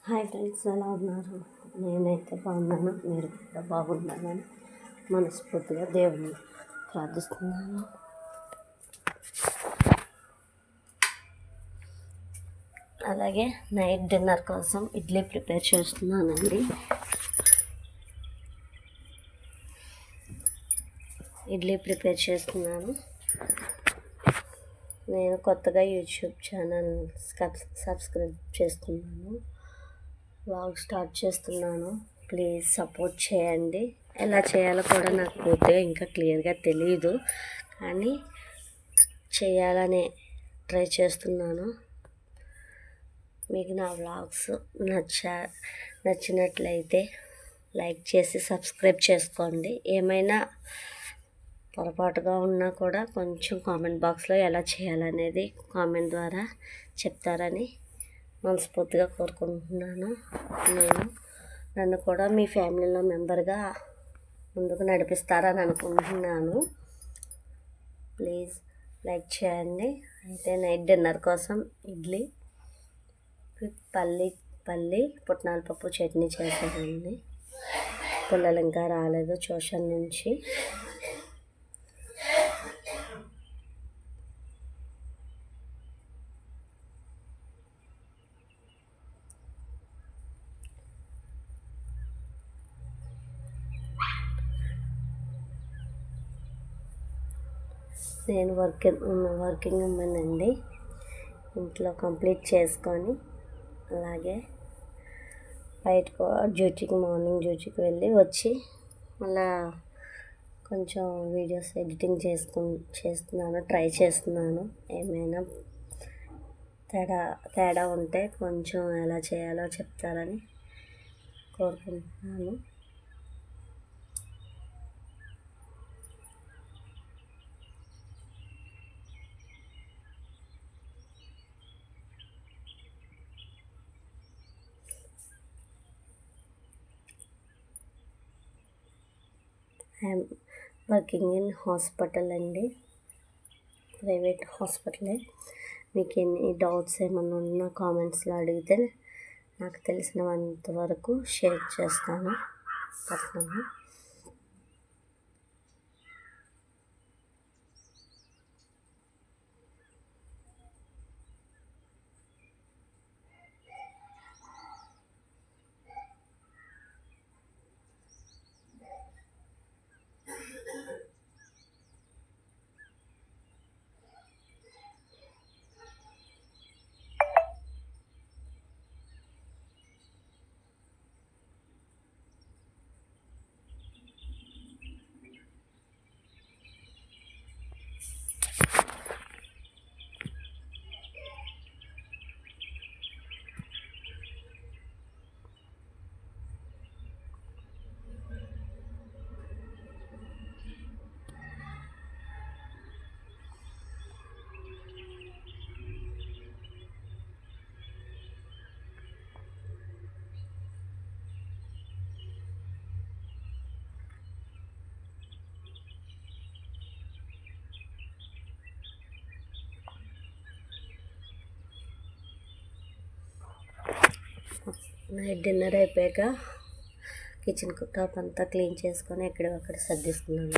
Hi friends, ఎలా ఉన్నారు? నేనైతే బాగున్నాను, మీరు కూడా బాగున్నానని మనస్ఫూర్తిగా దేవుని ప్రార్థిస్తున్నాను. అలాగే నైట్ డిన్నర్ కోసం ఇడ్లీ ప్రిపేర్ చేస్తున్నానండి. నేను కొత్తగా యూట్యూబ్ ఛానల్ సబ్స్క్రైబ్ చేసుకున్నాను, వ్లాగ్ స్టార్ట్ చేస్తున్నాను. ప్లీజ్ సపోర్ట్ చేయండి. ఎలా చేయాలో కూడా నాకు పూర్తిగా ఇంకా క్లియర్గా తెలియదు, కానీ చేయాలనే ట్రై చేస్తున్నాను. మీకు నా వ్లాగ్స్ నచ్చినట్లయితే లైక్ చేసి సబ్స్క్రైబ్ చేసుకోండి. ఏమైనా పొరపాటుగా ఉన్నా కూడా కొంచెం కామెంట్ బాక్స్లో ఎలా చేయాలనేది కామెంట్ ద్వారా చెప్తారని మనస్ఫూర్తిగా కోరుకుంటున్నాను. నన్ను కూడా మీ ఫ్యామిలీలో మెంబర్గా ముందుకు నడిపిస్తారని అనుకుంటున్నాను. ప్లీజ్ లైక్ చేయండి. అయితే నైట్ డిన్నర్ కోసం ఇడ్లీ పల్లి పుట్నాల పప్పు చట్నీ చేశానండి. పిల్లలు ఇంకా రాలేదు ట్యూషన్ నుంచి. నేను వర్కింగ్ ఉమెన్ అండి. ఇంట్లో కంప్లీట్ చేసుకొని అలాగే బయటకు మార్నింగ్ డ్యూటీకి వెళ్ళి వచ్చి మళ్ళా కొంచెం వీడియోస్ ఎడిటింగ్ ట్రై చేస్తున్నాను. ఏమైనా తేడా ఉంటే కొంచెం ఎలా చేయాలో చెప్తారని కోరుకుంటున్నాను. ఐఎమ్ వర్కింగ్ ఇన్ హాస్పిటల్ అండి, ప్రైవేట్ హాస్పిటలే. మీకు ఎన్ని డౌట్స్ ఏమన్నా ఉన్నా కామెంట్స్లో అడిగితే నాకు తెలిసినంత వరకు షేర్ చేస్తాను. నైట్ డిన్నర్ అయిపోయాక కిచెన్ టాప్ అంతా క్లీన్ చేసుకొని ఎక్కడక్కడ సర్దిస్తున్నాను.